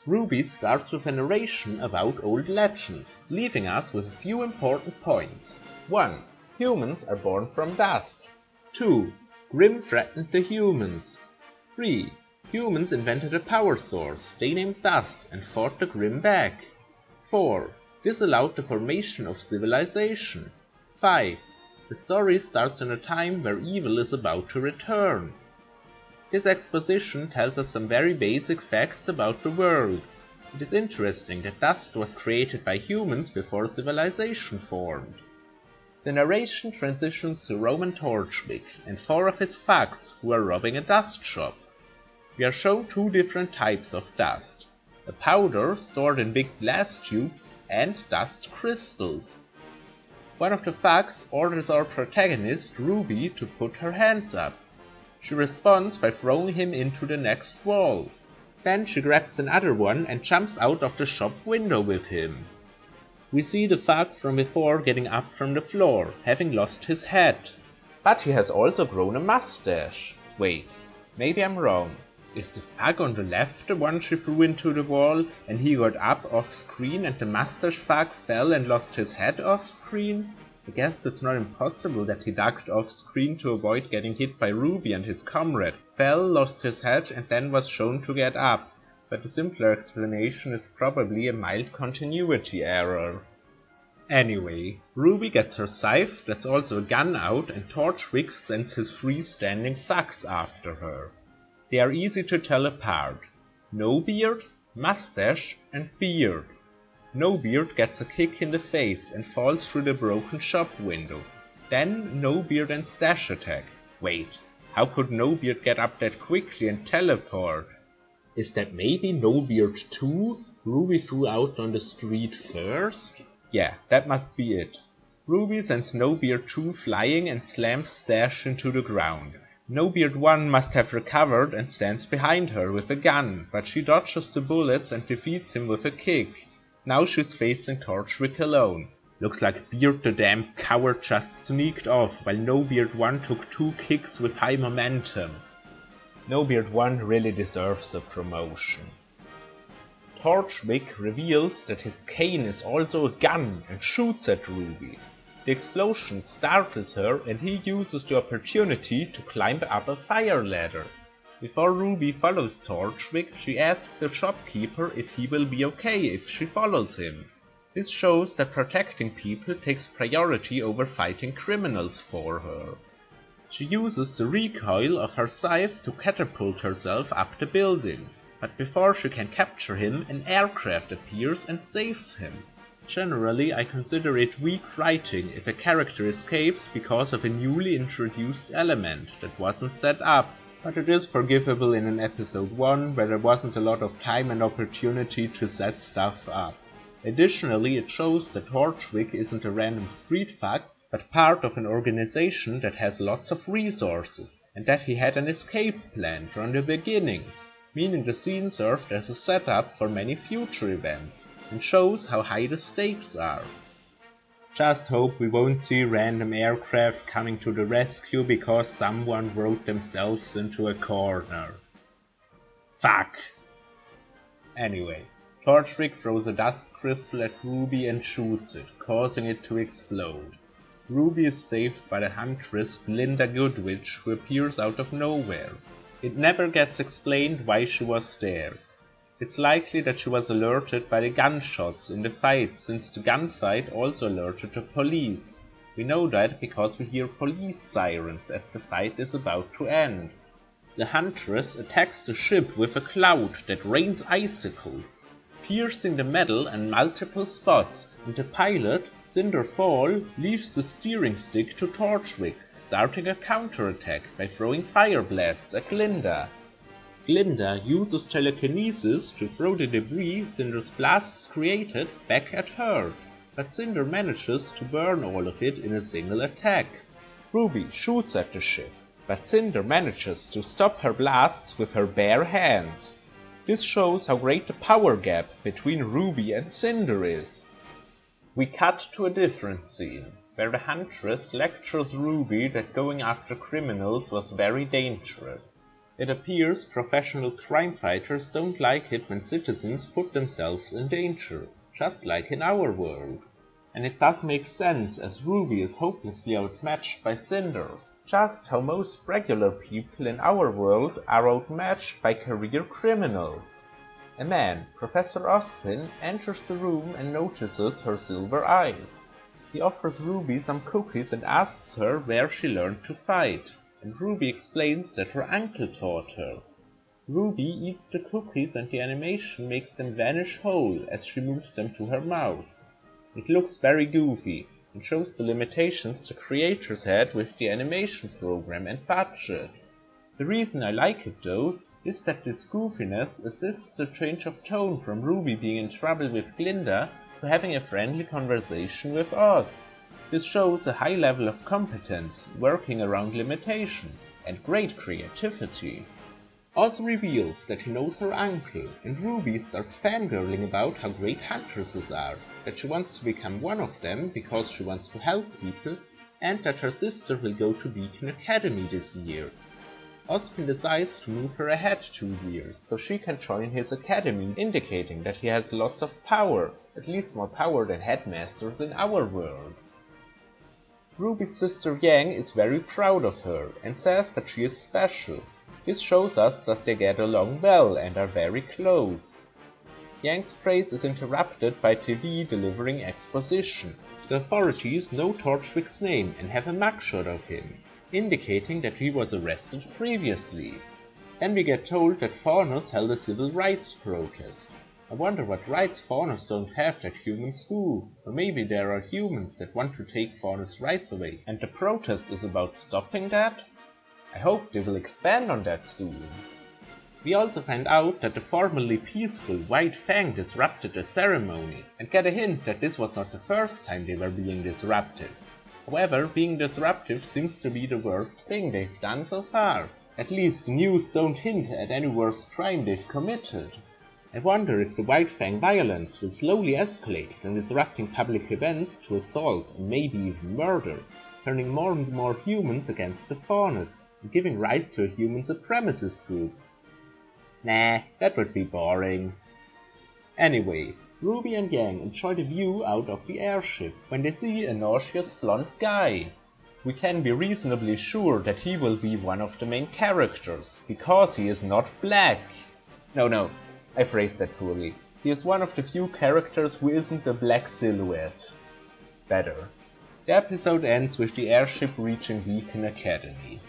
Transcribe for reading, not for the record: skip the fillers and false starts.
RWBY starts with a narration about old legends, leaving us with a few important points. 1. Humans are born from dust. 2. Grimm threatened the humans. 3. Humans invented a power source they named Dust and fought the Grimm back. 4. This allowed the formation of civilization. 5. The story starts in a time where evil is about to return. This exposition tells us some very basic facts about the world. It is interesting that dust was created by humans before civilization formed. The narration transitions to Roman Torchwick and 4 of his thugs who are robbing a dust shop. We are shown 2 different types of dust: a powder stored in big glass tubes and dust crystals. One of the thugs orders our protagonist, RWBY, to put her hands up. She responds by throwing him into the next wall. Then she grabs another one and jumps out of the shop window with him. We see the thug from before getting up from the floor, having lost his head. But he has also grown a mustache. Wait, maybe I'm wrong. Is the thug on the left the one she threw into the wall and he got up off screen and the mustache thug fell and lost his head off screen? I guess it's not impossible that he ducked off screen to avoid getting hit by RWBY and his comrade, fell, lost his head and then was shown to get up, but the simpler explanation is probably a mild continuity error. Anyway, RWBY gets her scythe, that's also a gun, out, and Torchwick sends his freestanding thugs after her. They are easy to tell apart: No Beard, Mustache and Beard. No Beard gets a kick in the face and falls through the broken shop window. Then No Beard and Stash attack. Wait, how could No Beard get up that quickly and teleport? Is that maybe No Beard 2 RWBY threw out on the street first? Yeah, that must be it. RWBY sends No Beard 2 flying and slams Stash into the ground. No Beard 1 must have recovered and stands behind her with a gun, but she dodges the bullets and defeats him with a kick. Now she's facing Torchwick alone. Looks like Beard the damn coward just sneaked off, while No Beard 1 took 2 kicks with high momentum. No Beard 1 really deserves a promotion. Torchwick reveals that his cane is also a gun and shoots at RWBY. The explosion startles her and he uses the opportunity to climb up a fire ladder. Before RWBY follows Torchwick, she asks the shopkeeper if he will be okay if she follows him. This shows that protecting people takes priority over fighting criminals for her. She uses the recoil of her scythe to catapult herself up the building, but before she can capture him, an aircraft appears and saves him. Generally, I consider it weak writing if a character escapes because of a newly introduced element that wasn't set up. But it is forgivable in an episode 1 where there wasn't a lot of time and opportunity to set stuff up. Additionally, it shows that Torchwick isn't a random street thug, but part of an organization that has lots of resources, and that he had an escape plan from the beginning, meaning the scene served as a setup for many future events, and shows how high the stakes are. Just hope we won't see random aircraft coming to the rescue because someone wrote themselves into a corner. Fuck! Anyway, Torchwick throws a dust crystal at RWBY and shoots it, causing it to explode. RWBY is saved by the huntress Glinda Goodwitch, who appears out of nowhere. It never gets explained why she was there. It's likely that she was alerted by the gunshots in the fight, since the gunfight also alerted the police. We know that because we hear police sirens as the fight is about to end. The huntress attacks the ship with a cloud that rains icicles, piercing the metal in multiple spots, and the pilot, Cinder Fall, leaves the steering stick to Torchwick, starting a counterattack by throwing fire blasts at Glinda. Glinda uses telekinesis to throw the debris Cinder's blasts created back at her, but Cinder manages to burn all of it in a single attack. RWBY shoots at the ship, but Cinder manages to stop her blasts with her bare hands. This shows how great the power gap between RWBY and Cinder is. We cut to a different scene, where the huntress lectures RWBY that going after criminals was very dangerous. It appears professional crime fighters don't like it when citizens put themselves in danger, just like in our world. And it does make sense, as RWBY is hopelessly outmatched by Cinder, just how most regular people in our world are outmatched by career criminals. A man, Professor Ozpin, enters the room and notices her silver eyes. He offers RWBY some cookies and asks her where she learned to fight, and RWBY explains that her uncle taught her. RWBY eats the cookies and the animation makes them vanish whole as she moves them to her mouth. It looks very goofy and shows the limitations the creators had with the animation program and budget. The reason I like it though is that its goofiness assists the change of tone from RWBY being in trouble with Glinda to having a friendly conversation with Oz. This shows a high level of competence, working around limitations, and great creativity. Oz reveals that he knows her uncle, and RWBY starts fangirling about how great huntresses are, that she wants to become one of them because she wants to help people, and that her sister will go to Beacon Academy this year. Ozpin decides to move her ahead 2 years, so she can join his academy, indicating that he has lots of power, at least more power than headmasters in our world. RWBY's sister Yang is very proud of her, and says that she is special. This shows us that they get along well and are very close. Yang's praise is interrupted by TV delivering exposition. The authorities know Torchwick's name and have a mugshot of him, indicating that he was arrested previously. Then we get told that fauners held a civil rights protest. I wonder what rights fauners don't have that humans do, or maybe there are humans that want to take fauners' rights away, and the protest is about stopping that? I hope they will expand on that soon. We also find out that the formerly peaceful White Fang disrupted the ceremony, and get a hint that this was not the first time they were being disrupted. However, being disruptive seems to be the worst thing they've done so far. At least the news don't hint at any worse crime they've committed. I wonder if the White Fang violence will slowly escalate from disrupting public events to assault and maybe even murder, turning more and more humans against the fauners, and giving rise to a human supremacist group. Nah, that would be boring. Anyway, RWBY and Yang enjoy the view out of the airship when they see a nauseous blonde guy. We can be reasonably sure that he will be one of the main characters, because he is not black. No, I phrased that poorly. He is one of the few characters who isn't a black silhouette. Better. The episode ends with the airship reaching Beacon Academy.